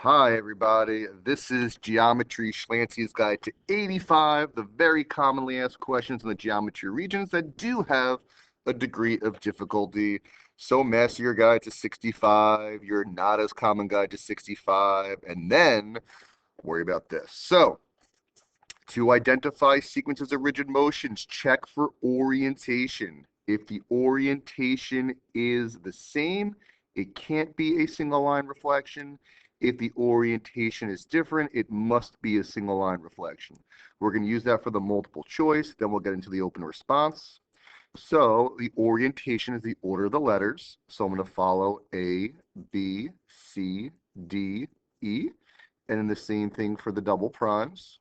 Hi, everybody. This is Geometry Schlansky's Guide to 85, the very commonly asked questions in the geometry regions that do have a degree of difficulty. So master your guide to 65, your not as common guide to 65, and then worry about this. So, to identify sequences of rigid motions, check for orientation. If the orientation is the same, it can't be a single line reflection. If the orientation is different, it must be a single line reflection. We're going to use that for the multiple choice, then we'll get into the open response. So the orientation is the order of the letters. So I'm going to follow A, B, C, D, E, and then the same thing for the double primes.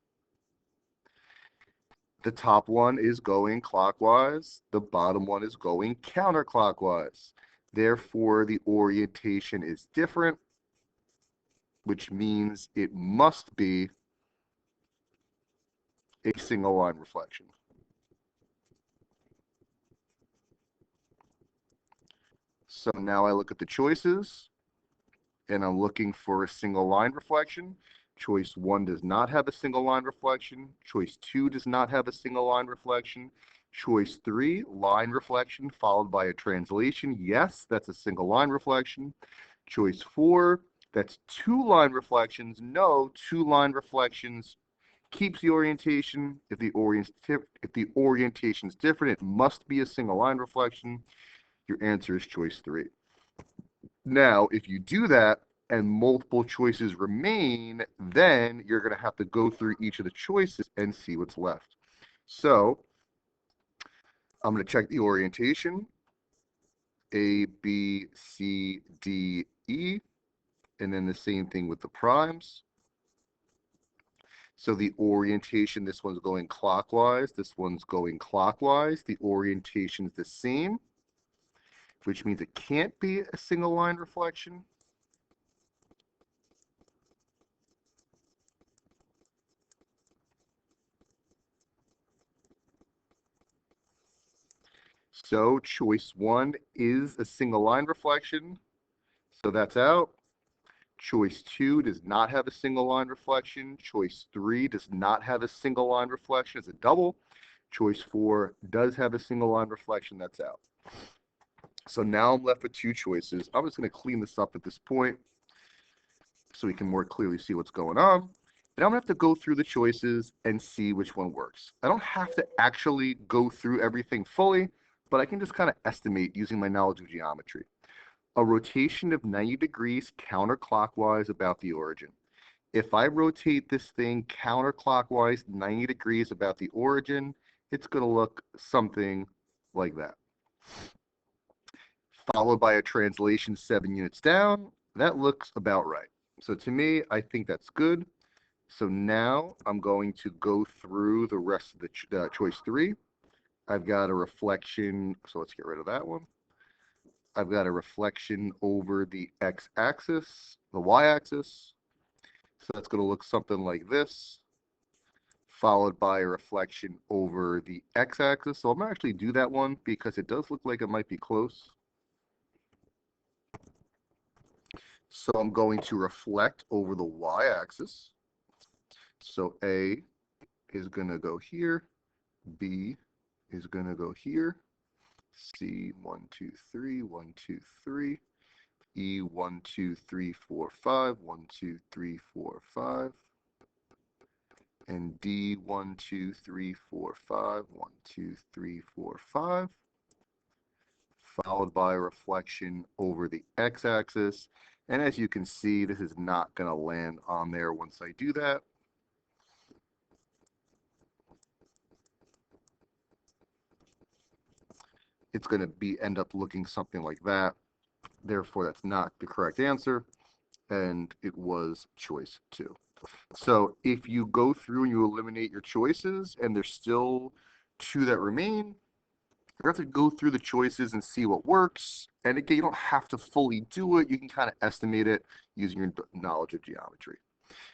The top one is going clockwise. The bottom one is going counterclockwise. Therefore, the orientation is different, which means it must be a single line reflection. So now I look at the choices, and I'm looking for a single line reflection. Choice 1 does not have a single line reflection. Choice 2 does not have a single line reflection. Choice 3, line reflection followed by a translation. Yes, that's a single line reflection. Choice 4, that's two line reflections. No, two line reflections keeps the orientation. If the orientation is different, it must be a single line reflection. Your answer is choice 3. Now, if you do that and multiple choices remain, then you're going to have to go through each of the choices and see what's left. So I'm going to check the orientation. A, B, C, D, E. And then the same thing with the primes. So the orientation, this one's going clockwise, this one's going clockwise. The orientation is the same, which means it can't be a single line reflection. So choice 1 is a single line reflection. So that's out. Choice 2 does not have a single line reflection. Choice 3 does not have a single line reflection. It's a double. Choice 4 does have a single line reflection. That's out. So now I'm left with two choices. I'm just going to clean this up at this point so we can more clearly see what's going on. And I'm going to have to go through the choices and see which one works. I don't have to actually go through everything fully, but I can just kind of estimate using my knowledge of geometry. A rotation of 90 degrees counterclockwise about the origin. If I rotate this thing counterclockwise 90 degrees about the origin, it's going to look something like that. Followed by a translation 7 units down, that looks about right. So to me, I think that's good. So now I'm going to go through the rest of the choice 3. I've got a reflection, so let's get rid of that one. I've got a reflection over the x-axis, the y-axis. So that's going to look something like this, followed by a reflection over the x-axis. So I'm going to actually do that one because it does look like it might be close. So I'm going to reflect over the y-axis. So A is going to go here, B is going to go here, C 1, 2, 3, 1, 2, 3, E 1, 2, 3, 4, 5, 1, 2, 3, 4, 5, and D 1, 2, 3, 4, 5, 1, 2, 3, 4, 5, followed by a reflection over the x-axis. And as you can see, this is not going to land on there once I do that. It's going to end up looking something like that. Therefore, that's not the correct answer, and it was choice 2. So if you go through and you eliminate your choices and there's still 2 that remain, you have to go through the choices and see what works. And again, you don't have to fully do it. You can kind of estimate it using your knowledge of geometry.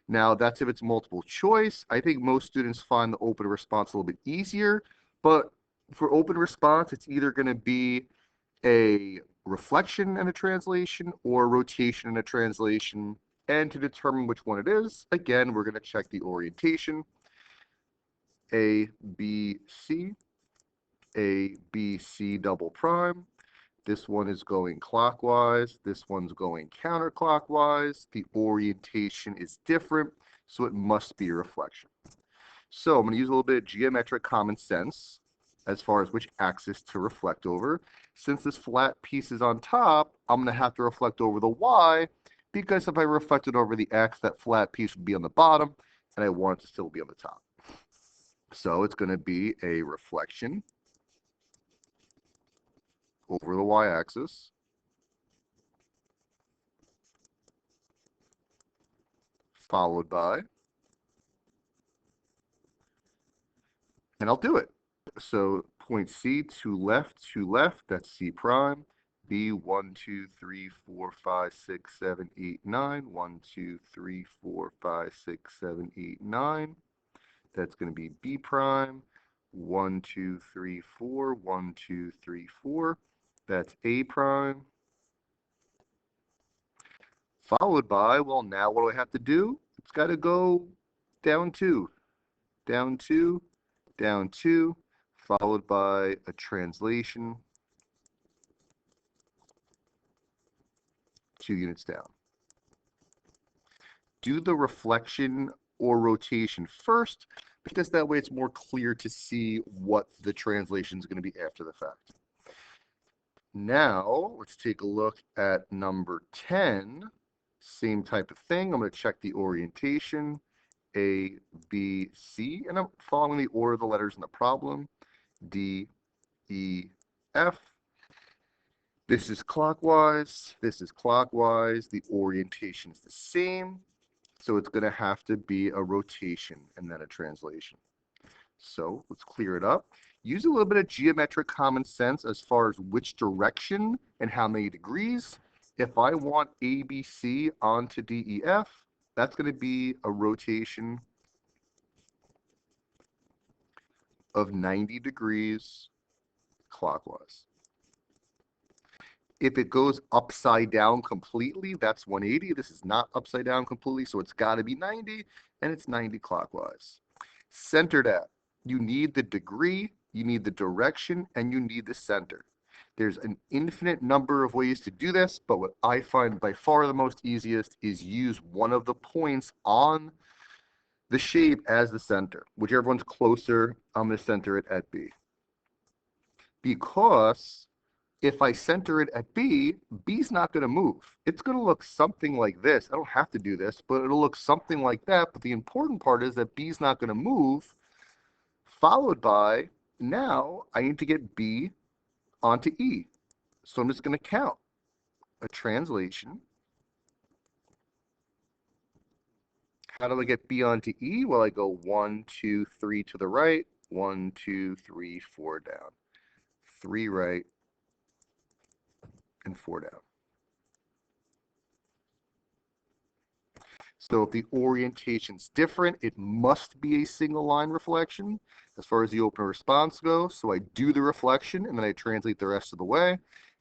Now, that's if it's multiple choice. I think most students find the open response a little bit easier, but for open response, it's either going to be a reflection and a translation or a rotation and a translation. And to determine which one it is, again, we're going to check the orientation. A, B, C, A, B, C double prime. This one is going clockwise. This one's going counterclockwise. The orientation is different, so it must be a reflection. So I'm going to use a little bit of geometric common sense as far as which axis to reflect over. Since this flat piece is on top, I'm going to have to reflect over the y, because if I reflected over the x, that flat piece would be on the bottom, and I want it to still be on the top. So it's going to be a reflection over the y-axis, followed by, and I'll do it. So point C, two left, that's C prime. B, 1, 2, 3, 4, 5, 6, 7, 8, 9. 1, 2, 3, 4, 5, 6, 7, 8, 9. That's going to be B prime. 1, 2, 3, 4. 1, 2, 3, 4. That's A prime. Followed by, well, now what do I have to do? It's got to go down 2, down 2, down 2, followed by a translation 2 units down. Do the reflection or rotation first, because that way it's more clear to see what the translation is going to be after the fact. Now, let's take a look at number 10. Same type of thing. I'm going to check the orientation. A, B, C, and I'm following the order of the letters in the problem. D, E, F. This is clockwise. This is clockwise. The orientation is the same. So it's going to have to be a rotation and then a translation. So let's clear it up. Use a little bit of geometric common sense as far as which direction and how many degrees. If I want ABC onto DEF, that's going to be a rotation of 90 degrees clockwise. If it goes upside down completely, that's 180. This is not upside down completely, so it's got to be 90, and it's 90 clockwise. Centered at, you need the degree, you need the direction, and you need the center. There's an infinite number of ways to do this, but what I find by far the most easiest is use one of the points on the shape as the center. Whichever one's closer, I'm going to center it at B. Because if I center it at B, B's not going to move. It's going to look something like this. I don't have to do this, but it'll look something like that. But the important part is that B's not going to move, followed by, now I need to get B onto E. So I'm just going to count a translation. How do I get B onto E? Well, I go 1, 2, 3 to the right, 1, 2, 3, 4 down, 3 right, and 4 down. So if the orientation's different, it must be a single line reflection as far as the open response goes. So I do the reflection and then I translate the rest of the way.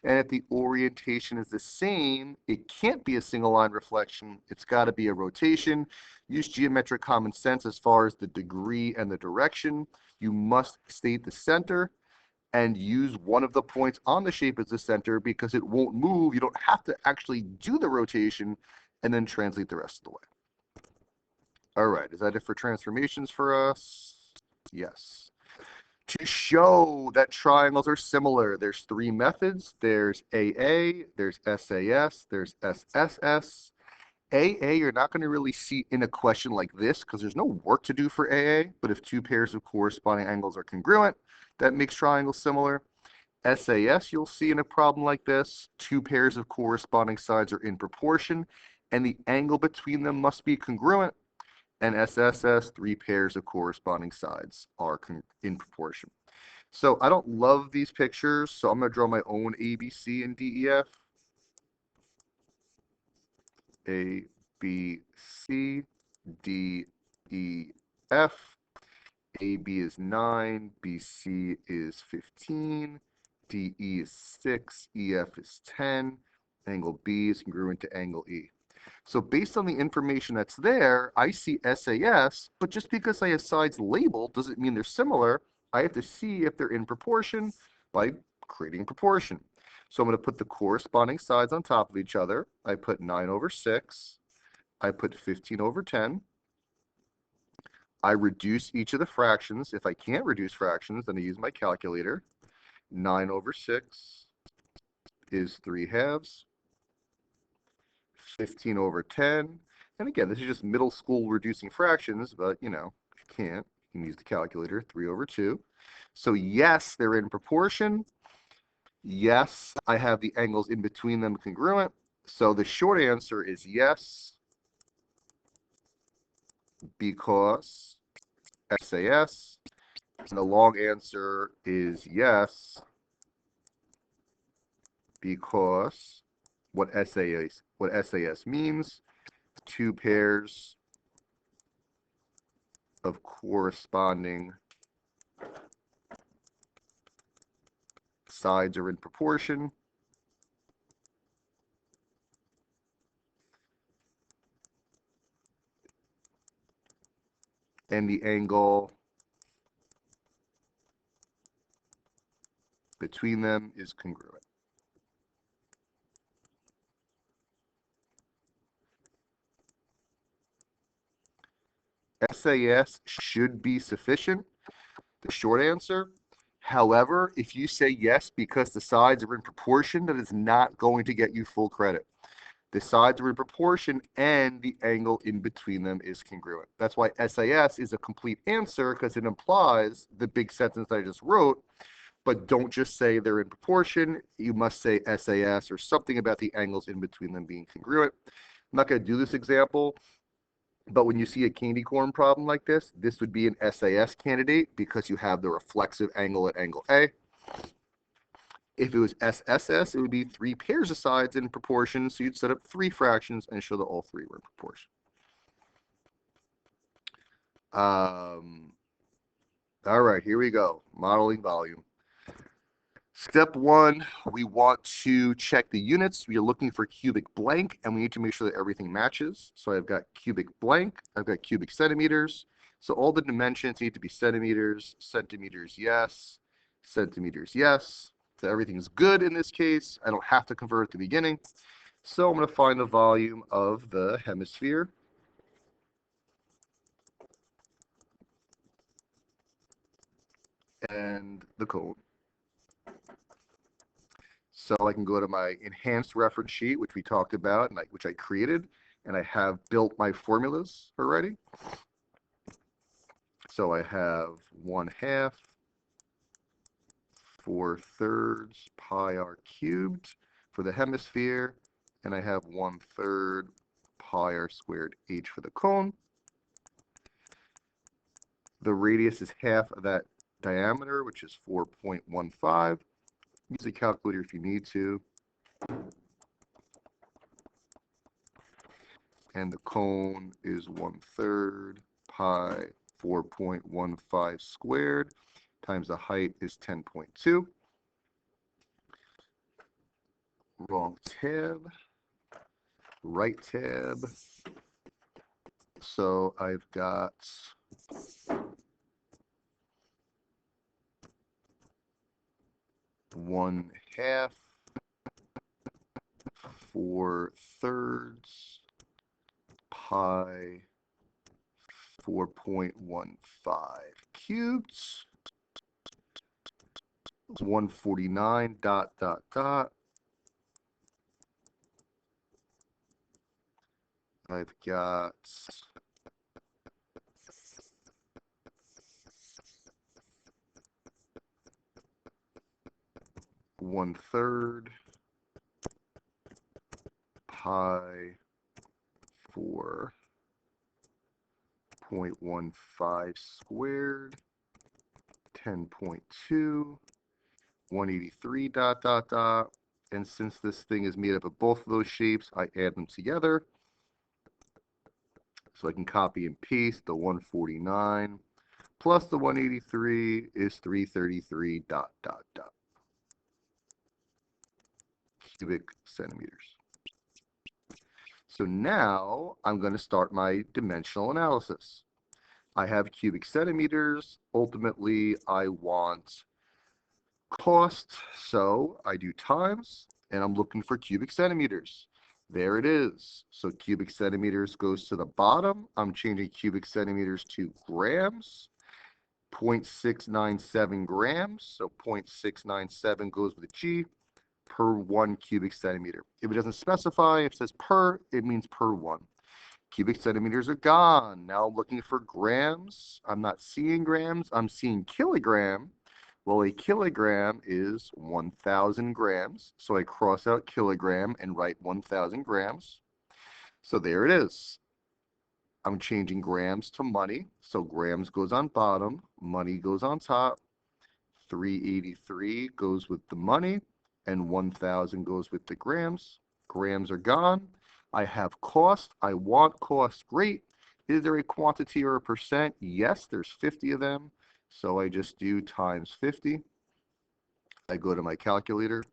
And if the orientation is the same, it can't be a single line reflection. It's got to be a rotation. Use geometric common sense as far as the degree and the direction. You must state the center and use one of the points on the shape as the center because it won't move. You don't have to actually do the rotation and then translate the rest of the way. All right, is that it for transformations for us? Yes. To show that triangles are similar, there's 3 methods. There's AA, there's SAS, there's SSS. AA, you're not going to really see in a question like this because there's no work to do for AA, but if 2 pairs of corresponding angles are congruent, that makes triangles similar. SAS, you'll see in a problem like this, 2 pairs of corresponding sides are in proportion, and the angle between them must be congruent. And SSS, 3 pairs of corresponding sides are in proportion. So I don't love these pictures, so I'm going to draw my own ABC and DEF. A, B, C, D, E, F. AB is 9, BC is 15, DE is 6, EF is 10. Angle B is congruent to angle E. So based on the information that's there, I see SAS, but just because I have sides labeled doesn't mean they're similar. I have to see if they're in proportion by creating proportion. So I'm going to put the corresponding sides on top of each other. I put 9 over 6. I put 15 over 10. I reduce each of the fractions. If I can't reduce fractions, then I use my calculator. 9 over 6 is 3 halves. 15 over 10. And again, this is just middle school reducing fractions, but you know, if you can't, you can use the calculator, 3 over 2. So yes, they're in proportion. Yes, I have the angles in between them congruent. So the short answer is yes, because SAS. And the long answer is yes, because what SAS means, two pairs of corresponding sides are in proportion. And the angle between them is congruent. SAS should be sufficient, the short answer. However, if you say yes because the sides are in proportion, that is not going to get you full credit. The sides are in proportion and the angle in between them is congruent. That's why SAS is a complete answer, because it implies the big sentence I just wrote, but don't just say they're in proportion. You must say SAS or something about the angles in between them being congruent. I'm not going to do this example, but when you see a candy corn problem like this would be an SAS candidate because you have the reflexive angle at angle A. If it was SSS, it would be 3 pairs of sides in proportion, so you'd set up 3 fractions and show that all 3 were in proportion. All right, here we go. Modeling volume. Step 1, we want to check the units. We are looking for cubic blank, and we need to make sure that everything matches. So I've got cubic blank, I've got cubic centimeters. So all the dimensions need to be centimeters, centimeters, yes, centimeters, yes. So everything's good in this case. I don't have to convert at the beginning. So I'm going to find the volume of the hemisphere. And the cone. So I can go to my enhanced reference sheet, which we talked about, and which I created, and I have built my formulas already. So I have 1/2, 4/3 pi r cubed for the hemisphere, and I have 1/3 pi r squared h for the cone. The radius is half of that diameter, which is 4.15. Use a calculator if you need to. And the cone is 1/3 pi 4.15 squared times the height is 10.2. Wrong tab, right tab. So I've got 1/2 4/3 pi 4.15 cubed. 149 dot dot dot. I've got 1/3 pi 4.15 squared, 10.2, 183 dot dot dot. And since this thing is made up of both of those shapes, I add them together. So I can copy and paste the 149 plus the 183 is 333 dot dot dot cubic centimeters. So now I'm going to start my dimensional analysis. I have cubic centimeters. Ultimately, I want cost, so I do times, and I'm looking for cubic centimeters. There it is. So cubic centimeters goes to the bottom. I'm changing cubic centimeters to grams. 0.697 grams, so 0.697 goes with a G per 1 cubic centimeter. If it doesn't specify, if it says per, it means per 1. Cubic centimeters are gone. Now I'm looking for grams. I'm not seeing grams. I'm seeing kilogram. Well, a kilogram is 1,000 grams. So I cross out kilogram and write 1,000 grams. So there it is. I'm changing grams to money. So grams goes on bottom, money goes on top. 383 goes with the money, and 1,000 goes with the grams. Grams are gone. I have cost. I want cost. Great. Is there a quantity or a percent? Yes, there's 50 of them. So I just do times 50. I go to my calculator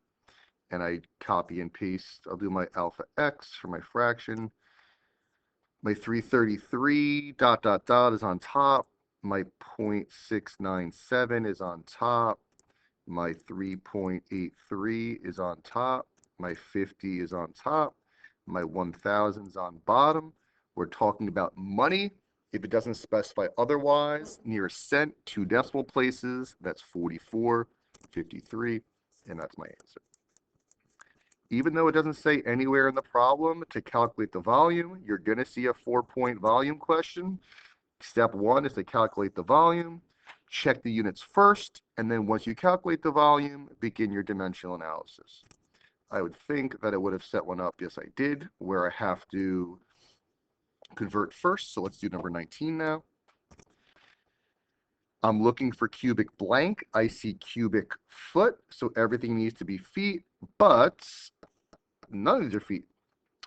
and I copy and paste. I'll do my alpha x for my fraction. My 333 ... is on top. My 0.697 is on top. My 3.83 is on top. My 50 is on top. My 1,000 is on bottom. We're talking about money. If it doesn't specify otherwise, near a cent, 2 decimal places, that's 44, 53, and that's my answer. Even though it doesn't say anywhere in the problem to calculate the volume, you're going to see a 4-point volume question. Step 1 is to calculate the volume. Check the units first, and then once you calculate the volume, begin your dimensional analysis. I would think that I would have set one up, yes I did, where I have to convert first. So let's do number 19 now. I'm looking for cubic blank. I see cubic foot, so everything needs to be feet, but none of these are feet.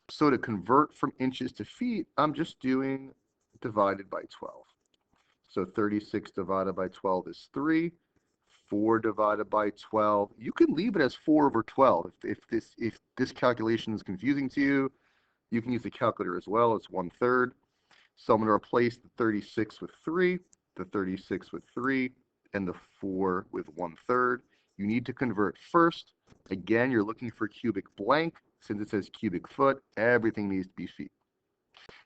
So to convert from inches to feet, I'm just doing divided by 12. So 36 divided by 12 is 3. 4 divided by 12. You can leave it as 4 over 12. If this calculation is confusing to you, you can use the calculator as well. It's 1/3. So I'm going to replace the 36 with 3, the 36 with 3, and the 4 with 1/3. You need to convert first. Again, you're looking for cubic blank. Since it says cubic foot, everything needs to be feet.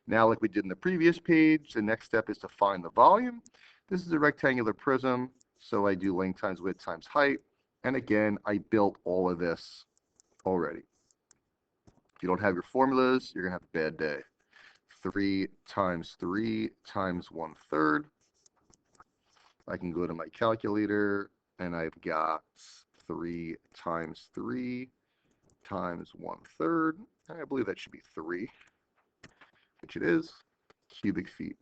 Now, like we did in the previous page, the next step is to find the volume. This is a rectangular prism, so I do length times width times height. And again, I built all of this already. If you don't have your formulas, you're going to have a bad day. 3 times 3 times 1/3. I can go to my calculator, and I've got 3 times 3 times 1/3. I believe that should be 3, which it is, cubic feet.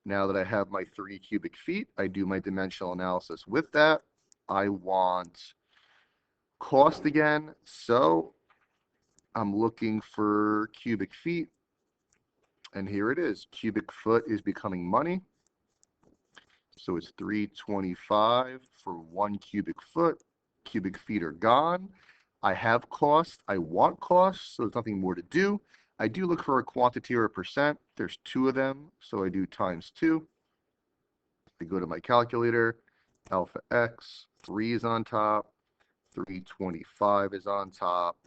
Now that I have my 3 cubic feet, I do my dimensional analysis with that. I want cost again, so I'm looking for cubic feet, and here it is. Cubic foot is becoming money, so it's 325 for 1 cubic foot. Cubic feet are gone. I have cost. I want cost, so there's nothing more to do. I do look for a quantity or a percent. There's 2 of them, so I do times 2. I go to my calculator. Alpha x, 3 is on top. 325 is on top.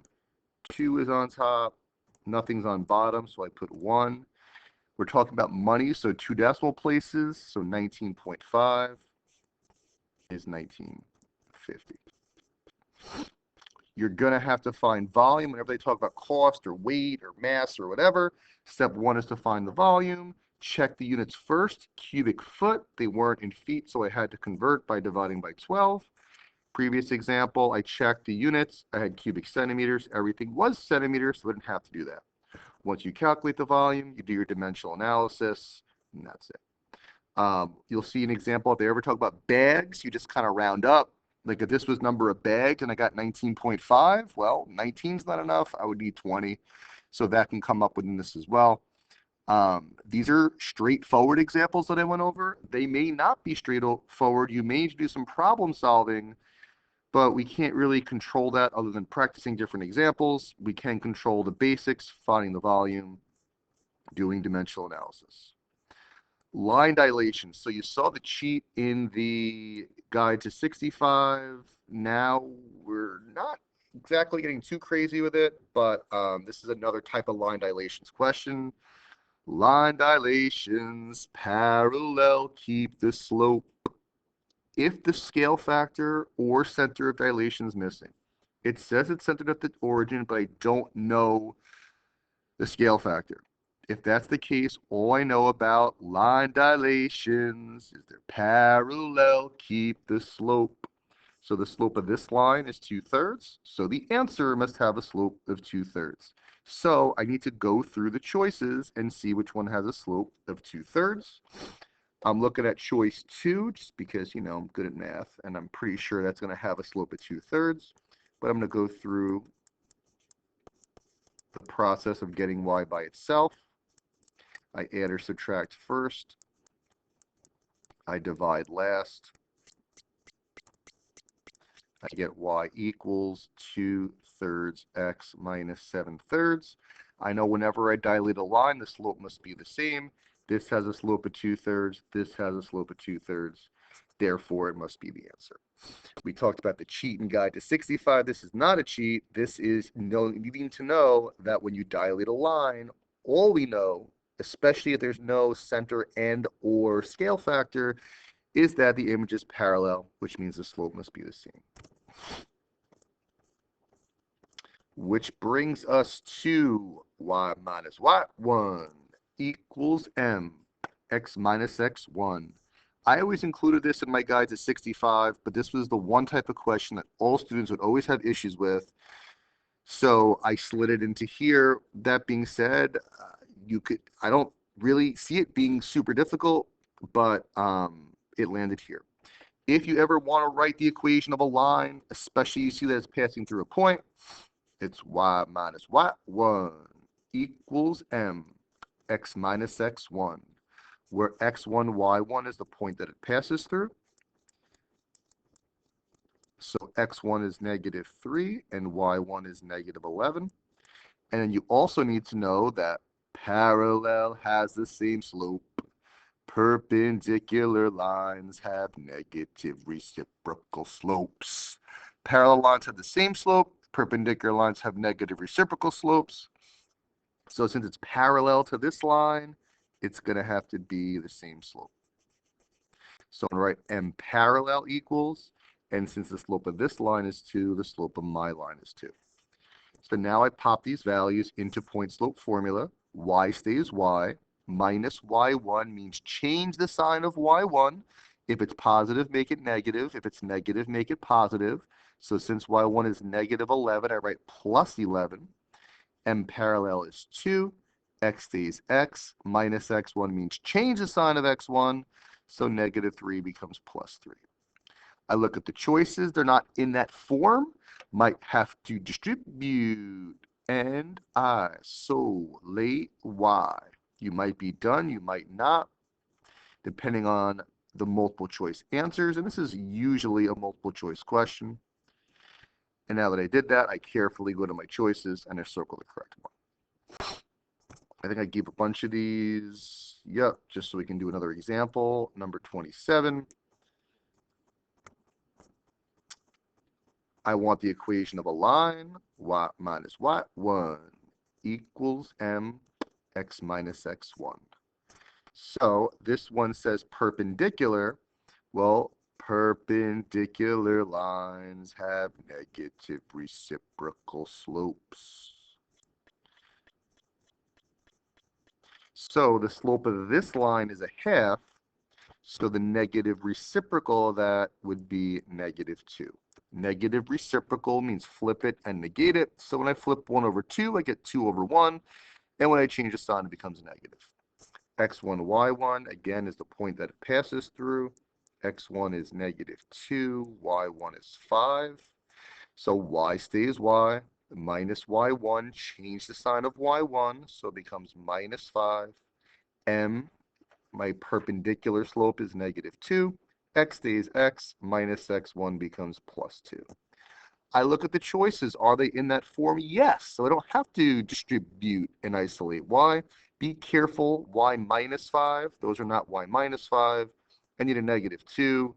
2 is on top. Nothing's on bottom, so I put 1. We're talking about money, so 2 decimal places. So 19.5 is 1950. You're going to have to find volume whenever they talk about cost or weight or mass or whatever. Step 1 is to find the volume. Check the units first. Cubic foot, they weren't in feet, so I had to convert by dividing by 12. Previous example, I checked the units. I had cubic centimeters. Everything was centimeters, so I didn't have to do that. Once you calculate the volume, you do your dimensional analysis, and that's it. You'll see an example. If they ever talk about bags, you just kind of round up. Like if this was number of bags and I got 19.5, well, 19 is not enough. I would need 20. So that can come up within this as well. These are straightforward examples that I went over. They may not be straightforward. You may need to do some problem solving, but we can't really control that other than practicing different examples. We can control the basics, finding the volume, doing dimensional analysis. Line dilation. So you saw the cheat in the guide to 65. Now we're not exactly getting too crazy with it, but this is another type of line dilations question. Line dilations, parallel, keep the slope. If the scale factor or center of dilation is missing, it says it's centered at the origin, but I don't know the scale factor. If that's the case, all I know about line dilations is they're parallel, keep the slope. So the slope of this line is 2/3. So the answer must have a slope of 2/3. So I need to go through the choices and see which one has a slope of 2/3. I'm looking at choice 2 just because, I'm good at math and I'm pretty sure that's going to have a slope of 2/3. But I'm going to go through the process of getting y by itself. I add or subtract first. I divide last. I get y equals 2/3 x minus 7/3. I know whenever I dilate a line, the slope must be the same. This has a slope of 2/3. This has a slope of 2/3. Therefore, it must be the answer. We talked about the cheat in guide to 65. This is not a cheat. This is needing to know that when you dilate a line, all we know, especially if there's no center and or scale factor, is that the image is parallel, which means the slope must be the same. Which brings us to y minus y1 equals m, x minus x1. I always included this in my guides at 65, but this was the one type of question that all students would always have issues with. So I slid it into here. That being said, I don't really see it being super difficult, but it landed here. If you ever want to write the equation of a line, especially you see that it's passing through a point, it's y minus y1 equals m, x minus x1, where x1, y1 is the point that it passes through. So x1 is -3 and y1 is -11. And then you also need to know that parallel has the same slope. Perpendicular lines have negative reciprocal slopes. Parallel lines have the same slope. Perpendicular lines have negative reciprocal slopes. So since it's parallel to this line, it's going to have to be the same slope. So I'm going to write m parallel equals, and since the slope of this line is 2, the slope of my line is 2. So now I pop these values into point slope formula. Y stays y. Minus y1 means change the sign of y1. If it's positive, make it negative. If it's negative, make it positive. So since y1 is -11, I write plus 11. M parallel is 2. X stays x. Minus x1 means change the sign of x1. So -3 becomes +3. I look at the choices. They're not in that form. Might have to distribute. And I isolate y. You might be done. You might not, depending on the multiple choice answers. And this is usually a multiple choice question. And now that I did that, I carefully go to my choices and I circle the correct one. I think I gave a bunch of these. Yep, just so we can do another example. Number 27. I want the equation of a line, y minus y1 equals m, x minus x1. So this one says perpendicular. Well, perpendicular lines have negative reciprocal slopes. So the slope of this line is a half. So the negative reciprocal of that would be -2. Negative reciprocal means flip it and negate it. So when I flip 1 over 2, I get 2 over 1. And when I change the sign, it becomes negative. x1, y1, again, is the point that it passes through. x1 is -2, y1 is 5. So y stays y. Minus y1, change the sign of y1, so it becomes -5. M, my perpendicular slope is -2. X stays x, minus x1 becomes +2. I look at the choices. Are they in that form? Yes. So I don't have to distribute and isolate. Why? Be careful. Y minus 5. Those are not Y minus 5. I need a negative 2.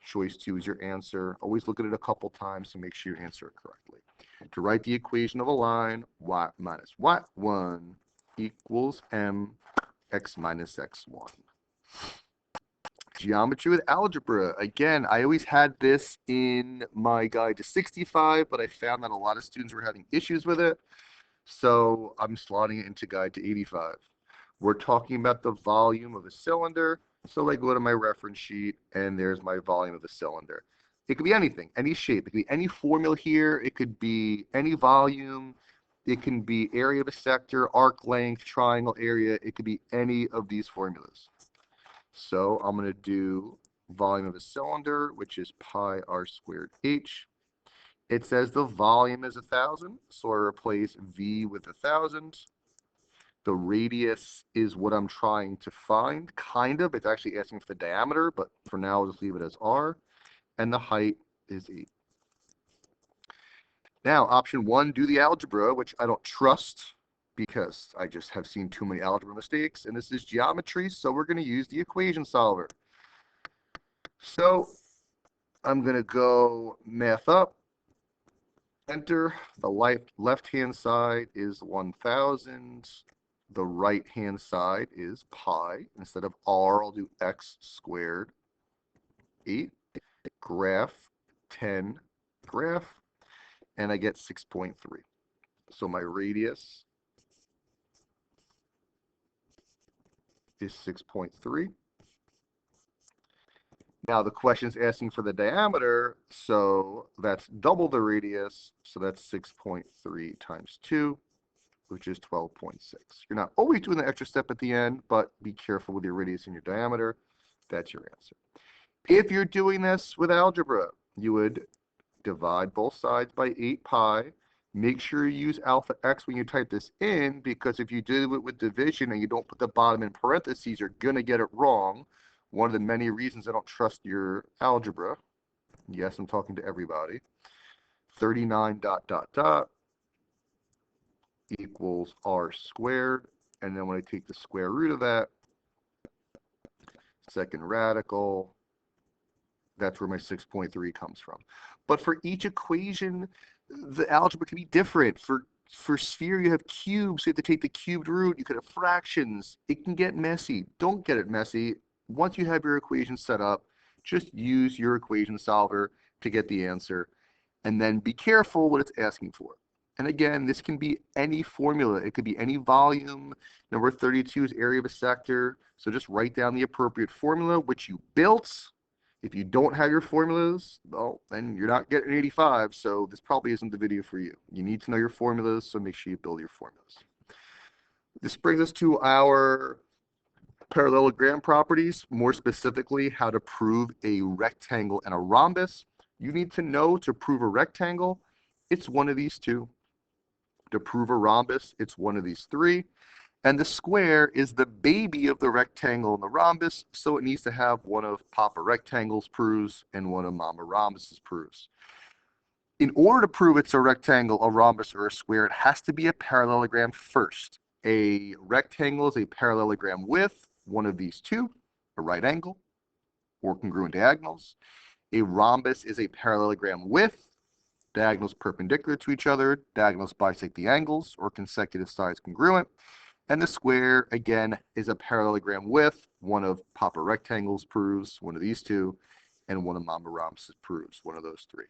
Choice 2 is your answer. Always look at it a couple times to make sure you answer it correctly. To write the equation of a line, y minus y1 equals mx minus x1. Geometry with algebra. Again, I always had this in my guide to 65, but I found that a lot of students were having issues with it. So I'm slotting it into guide to 85. We're talking about the volume of a cylinder. So I go to my reference sheet, and there's my volume of the cylinder. It could be anything, any shape. It could be any formula here. It could be any volume. It can be area of a sector, arc length, triangle area. It could be any of these formulas. So I'm going to do volume of a cylinder, which is pi r squared h. It says the volume is 1,000, so I replace V with 1,000. The radius is what I'm trying to find, kind of. It's actually asking for the diameter, but for now, I'll just leave it as R. And the height is 8. Now, option 1, do the algebra, which I don't trust because I just have seen too many algebra mistakes. And this is geometry, so we're going to use the equation solver. So I'm going to go math up. Enter. The left-hand side is 1,000. The right-hand side is pi. Instead of r, I'll do x squared. 8. Graph. 10. Graph. And I get 6.3. So my radius is 6.3. Now the question is asking for the diameter, so that's double the radius, so that's 6.3 times 2, which is 12.6. You're not always doing the extra step at the end, but be careful with your radius and your diameter. That's your answer. If you're doing this with algebra, you would divide both sides by 8 pi. Make sure you use alpha x when you type this in, because if you do it with division and you don't put the bottom in parentheses, you're going to get it wrong. One of the many reasons I don't trust your algebra. Yes, I'm talking to everybody. 39 dot dot dot equals r squared. And then when I take the square root of that, second radical, that's where my 6.3 comes from. But for each equation, the algebra can be different. For sphere, you have cubes, so you have to take the cubed root. You could have fractions. It can get messy. Don't get it messy. Once you have your equation set up, just use your equation solver to get the answer. And then be careful what it's asking for. And again, this can be any formula. It could be any volume. Number 32 is area of a sector. So just write down the appropriate formula, which you built. If you don't have your formulas, well, then you're not getting 85. So this probably isn't the video for you. You need to know your formulas, so make sure you build your formulas. This brings us to our parallelogram properties, more specifically, how to prove a rectangle and a rhombus. You need to know to prove a rectangle, it's one of these two. To prove a rhombus, it's one of these three. And the square is the baby of the rectangle and the rhombus, so it needs to have one of Papa Rectangle's proofs and one of Mama Rhombus's proofs. In order to prove it's a rectangle, a rhombus, or a square, it has to be a parallelogram first. A rectangle is a parallelogram with one of these two, a right angle or congruent diagonals. A rhombus is a parallelogram with diagonals perpendicular to each other, diagonals bisect the angles, or consecutive sides congruent. And the square, again, is a parallelogram with one of Papa Rectangle's proofs, one of these two, and one of Mama Rhombus's proofs, one of those three.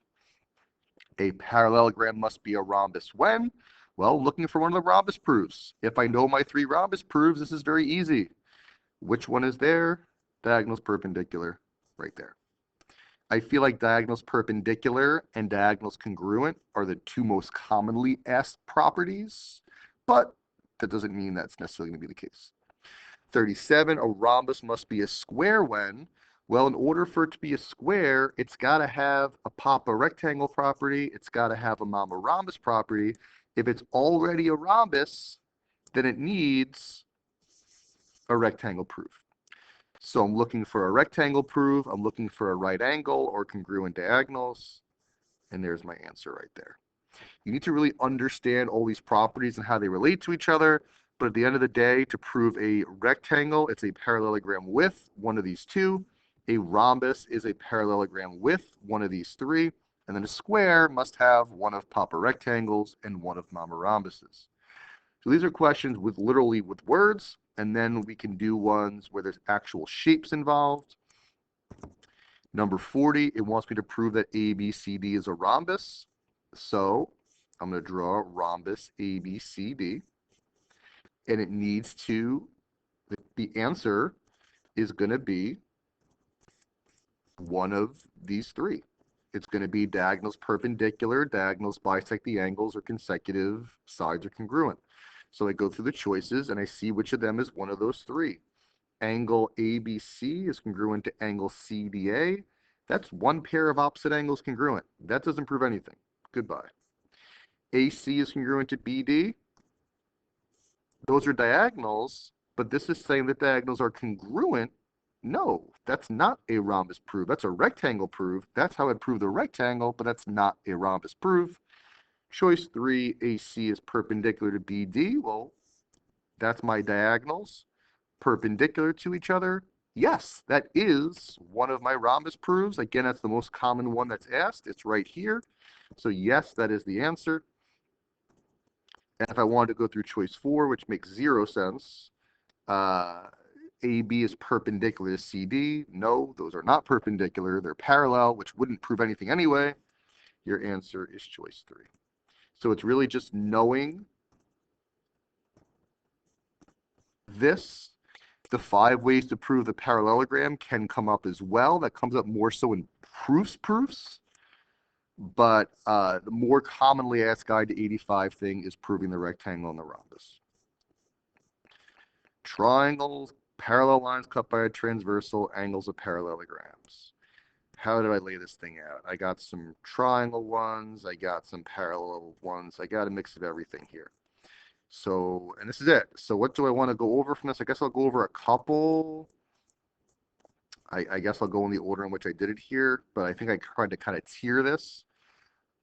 A parallelogram must be a rhombus when? Well, looking for one of the rhombus proofs. If I know my 3 rhombus proofs, this is very easy. Which one is there? Diagonals perpendicular, right there. I feel like diagonals perpendicular and diagonals congruent are the 2 most commonly asked properties, but that doesn't mean that's necessarily going to be the case. 37, a rhombus must be a square when? Well, in order for it to be a square, it's got to have a Papa Rectangle property. It's got to have a Mama Rhombus property. If it's already a rhombus, then it needs a rectangle proof. So I'm looking for a rectangle proof. I'm looking for a right angle or congruent diagonals. And there's my answer right there. You need to really understand all these properties and how they relate to each other. But at the end of the day, to prove a rectangle, it's a parallelogram with one of these two. A rhombus is a parallelogram with one of these three. And then a square must have one of papa rectangles and one of mama rhombuses. So these are questions with literally with words. And then we can do ones where there's actual shapes involved. Number 40, it wants me to prove that ABCD is a rhombus. So I'm going to draw a rhombus ABCD. And it needs to, the answer is going to be one of these three. It's going to be diagonals perpendicular, diagonals bisect the angles, or consecutive sides are congruent. So I go through the choices and I see which of them is one of those three. Angle ABC is congruent to angle CDA. That's one pair of opposite angles congruent. That doesn't prove anything. Goodbye. AC is congruent to BD. Those are diagonals, but this is saying that diagonals are congruent. No, that's not a rhombus proof. That's a rectangle proof. That's how I prove the rectangle, but that's not a rhombus proof. Choice 3, AC is perpendicular to BD. Well, that's my diagonals perpendicular to each other. Yes, that is one of my rhombus proofs. Again, that's the most common one that's asked. It's right here. So yes, that is the answer. And if I wanted to go through choice 4, which makes 0 sense, AB is perpendicular to CD. No, those are not perpendicular. They're parallel, which wouldn't prove anything anyway. Your answer is choice 3. So it's really just knowing this. The 5 ways to prove the parallelogram can come up as well. That comes up more so in proofs. But the more commonly asked guide to 85 thing is proving the rectangle and the rhombus. Triangles, parallel lines cut by a transversal, angles of parallelograms. How did I lay this thing out? I got some triangle ones, I got some parallel ones, I got a mix of everything here. So, and this is it. So what do I want to go over from this? I guess I'll go over a couple. I guess I'll go in the order in which I did it here, but I think I tried to kind of tier this.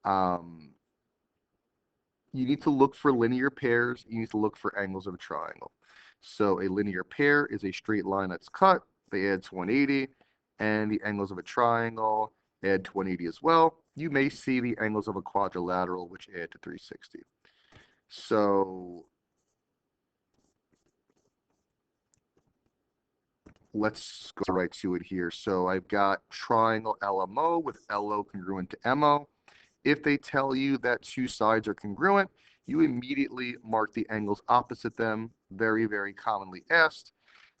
You need to look for linear pairs. You need to look for angles of a triangle. So a linear pair is a straight line that's cut. They add to 180. And the angles of a triangle add to 180 as well. You may see the angles of a quadrilateral, which add to 360. So let's go right to it here. So I've got triangle LMO with LO congruent to MO. If they tell you that two sides are congruent, you immediately mark the angles opposite them. Very, very commonly asked.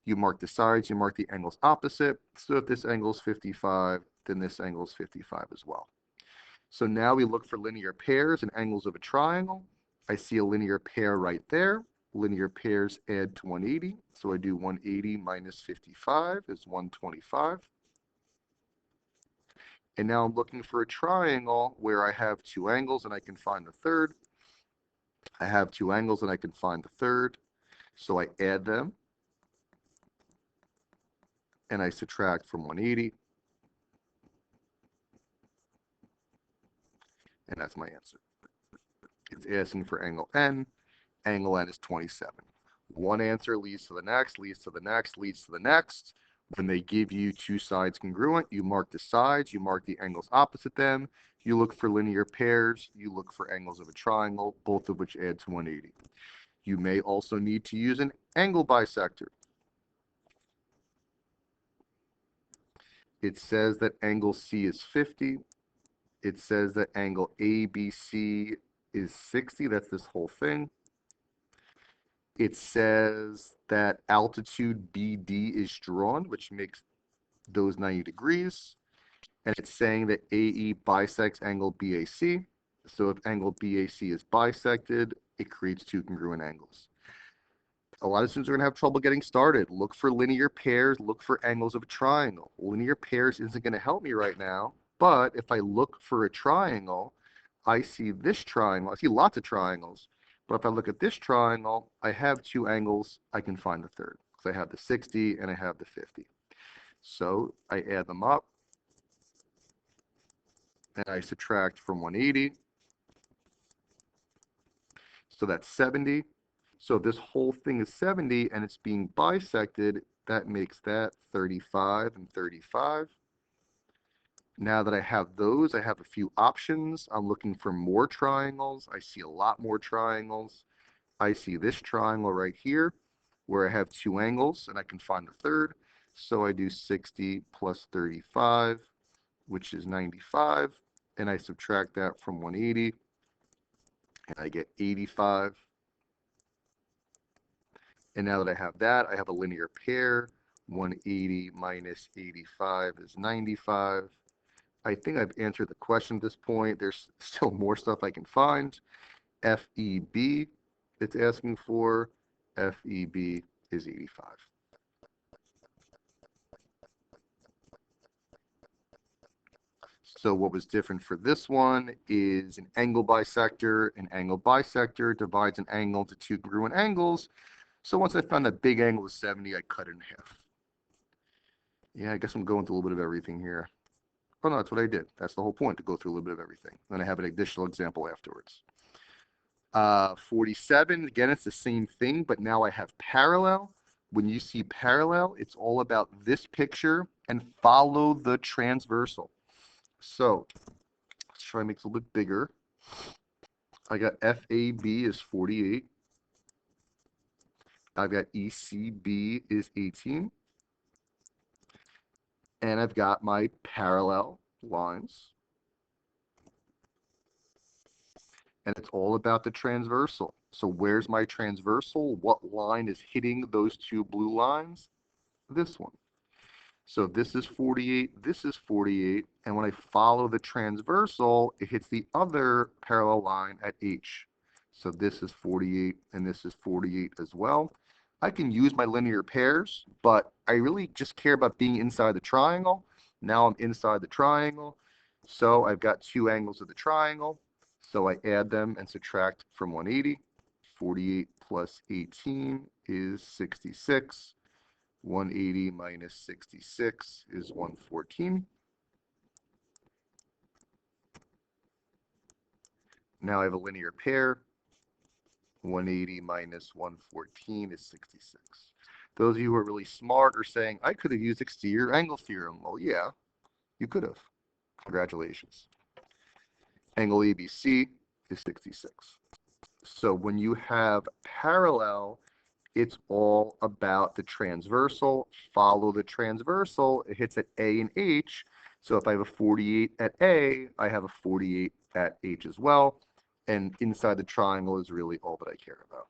You mark the sides, you mark the angles opposite. So if this angle is 55, then this angle is 55 as well. So now we look for linear pairs and angles of a triangle. I see a linear pair right there. Linear pairs add to 180. So I do 180 minus 55 is 125. And now I'm looking for a triangle where I have two angles and I can find the third. I have two angles and I can find the third. So I add them and I subtract from 180. And that's my answer. It's asking for angle N. Angle N is 27. One answer leads to the next, leads to the next, leads to the next. When they give you two sides congruent, you mark the sides, you mark the angles opposite them, you look for linear pairs, you look for angles of a triangle, both of which add to 180. You may also need to use an angle bisector. It says that angle C is 50. It says that angle ABC is 60. That's this whole thing. It says that altitude BD is drawn, which makes those 90 degrees. And it's saying that AE bisects angle BAC. So if angle BAC is bisected, it creates two congruent angles. A lot of students are going to have trouble getting started. Look for linear pairs, look for angles of a triangle. Linear pairs isn't going to help me right now, but if I look for a triangle, I see this triangle. I see lots of triangles, but if I look at this triangle, I have two angles. I can find the third because I have the 60 and I have the 50. So I add them up, and I subtract from 180. So that's 70. So if this whole thing is 70 and it's being bisected, that makes that 35 and 35. Now that I have those, I have a few options. I'm looking for more triangles. I see a lot more triangles. I see this triangle right here where I have two angles and I can find the third. So I do 60 plus 35, which is 95, and I subtract that from 180 and I get 85. And now that I have that, I have a linear pair. 180 minus 85 is 95. I think I've answered the question at this point. There's still more stuff I can find. FEB, it's asking for. FEB is 85. So what was different for this one is an angle bisector. An angle bisector divides an angle into two congruent angles. So once I found that big angle was 70, I cut it in half. Yeah, I guess I'm going through a little bit of everything here. Oh, no, that's what I did. That's the whole point, to go through a little bit of everything. Then I have an additional example afterwards. 47, again, it's the same thing, but now I have parallel. When you see parallel, it's all about this picture and follow the transversal. So let's try to make it a little bit bigger. I got FAB is 48. I've got ECB is 18. And I've got my parallel lines. And it's all about the transversal. So where's my transversal? What line is hitting those two blue lines? This one. So this is 48, this is 48, and when I follow the transversal, it hits the other parallel line at H. So this is 48, and this is 48 as well. I can use my linear pairs, but I really just care about being inside the triangle. Now I'm inside the triangle, so I've got two angles of the triangle. So I add them and subtract from 180. 48 plus 18 is 66. 180 minus 66 is 114. Now I have a linear pair. 180 minus 114 is 66. Those of you who are really smart are saying, I could have used exterior angle theorem. Well, yeah, you could have. Congratulations. Angle ABC is 66. So when you have parallel, it's all about the transversal. Follow the transversal. It hits at A and H. So if I have a 48 at A, I have a 48 at H as well. And inside the triangle is really all that I care about.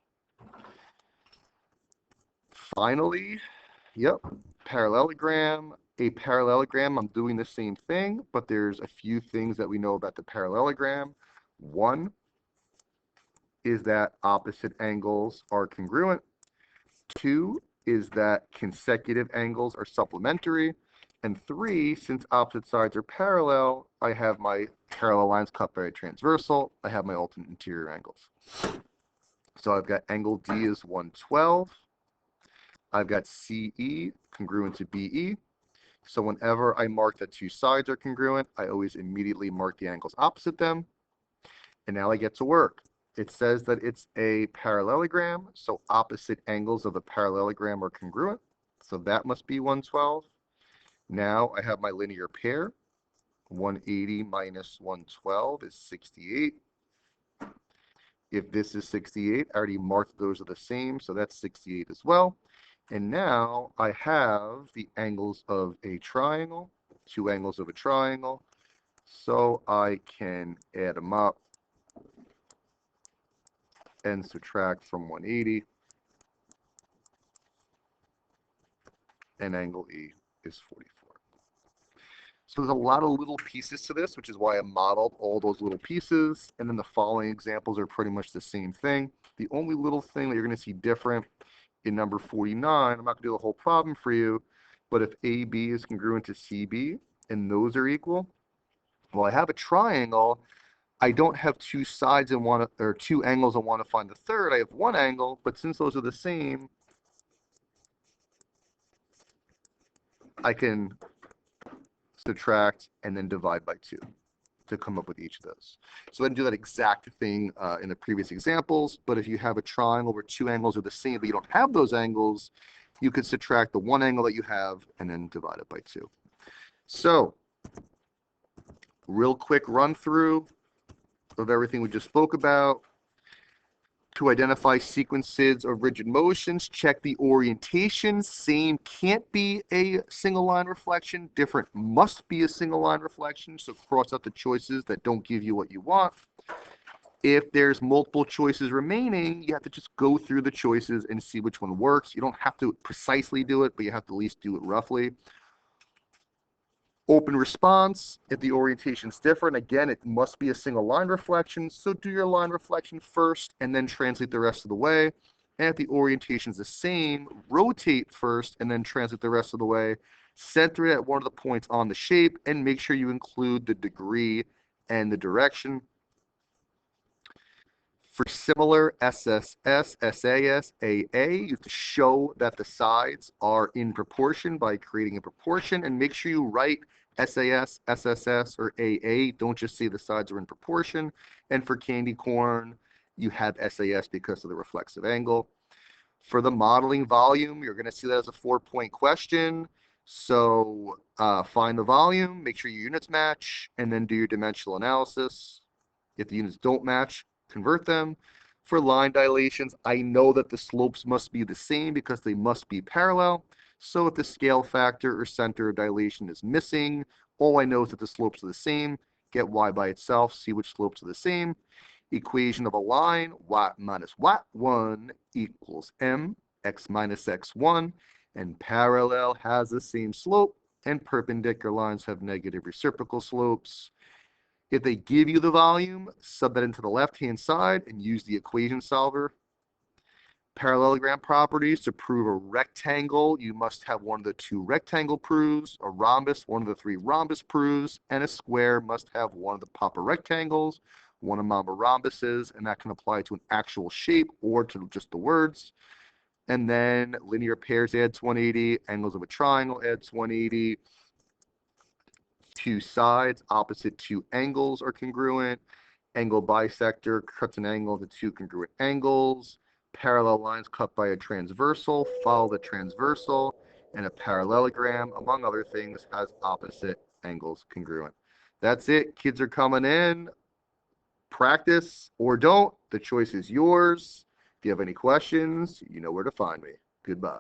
Finally, yep, parallelogram. A parallelogram, I'm doing the same thing, but there's a few things that we know about the parallelogram. One is that opposite angles are congruent. Two is that consecutive angles are supplementary. And three, since opposite sides are parallel, I have my parallel lines cut by a transversal. I have my alternate interior angles. So I've got angle D is 112. I've got CE congruent to BE. So whenever I mark that two sides are congruent, I always immediately mark the angles opposite them. And now I get to work. It says that it's a parallelogram, so opposite angles of the parallelogram are congruent. So that must be 112. Now I have my linear pair. 180 minus 112 is 68. If this is 68, I already marked those are the same, so that's 68 as well. And now I have the angles of a triangle, two angles of a triangle. So I can add them up and subtract from 180. And angle E is 44. So there's a lot of little pieces to this, which is why I modeled all those little pieces. And then the following examples are pretty much the same thing. The only little thing that you're going to see different in number 49, I'm not going to do the whole problem for you, but if AB is congruent to CB and those are equal, well, I have a triangle. I don't have two sides and want to, or two angles and want to find the third. I have one angle, but since those are the same, I can subtract and then divide by 2. to come up with each of those. So I didn't do that exact thing in the previous examples, but if you have a triangle where two angles are the same, but you don't have those angles, you could subtract the one angle that you have and then divide it by 2. So, real quick run through of everything we just spoke about. To identify sequences of rigid motions, check the orientation. Same can't be a single line reflection. Different must be a single line reflection. So cross out the choices that don't give you what you want. If there's multiple choices remaining, you have to just go through the choices and see which one works. You don't have to precisely do it, but you have to at least do it roughly. Open response, if the orientation is different, again, it must be a single line reflection, so do your line reflection first and then translate the rest of the way. And if the orientation is the same, rotate first and then translate the rest of the way. Center it at one of the points on the shape and make sure you include the degree and the direction. For similar SSS, SAS, AA, you have to show that the sides are in proportion by creating a proportion, and make sure you write SAS, SSS, or AA. Don't just say the sides are in proportion. And for candy corn, you have SAS because of the reflexive angle. For the modeling volume, you're going to see that as a 4-point question. So find the volume, make sure your units match, and then do your dimensional analysis. If the units don't match, convert them. For line dilations, I know that the slopes must be the same because they must be parallel. So if the scale factor or center of dilation is missing, all I know is that the slopes are the same. Get y by itself, see which slopes are the same. Equation of a line, y minus y1 equals m, x minus x1, and parallel has the same slope, and perpendicular lines have negative reciprocal slopes. If they give you the volume, sub that into the left-hand side and use the equation solver. Parallelogram properties, to prove a rectangle, you must have one of the 2 rectangle proofs, a rhombus, one of the 3 rhombus proofs, and a square must have one of the Papa rectangles, one of Mama rhombuses, and that can apply to an actual shape or to just the words. And then linear pairs adds 180, angles of a triangle adds 180. 2 sides, opposite 2 angles are congruent. Angle bisector cuts an angle into 2 congruent angles. Parallel lines cut by a transversal follow the transversal, and a parallelogram, among other things, has opposite angles congruent. That's it. Kids are coming in. Practice or don't. The choice is yours. If you have any questions, you know where to find me. Goodbye.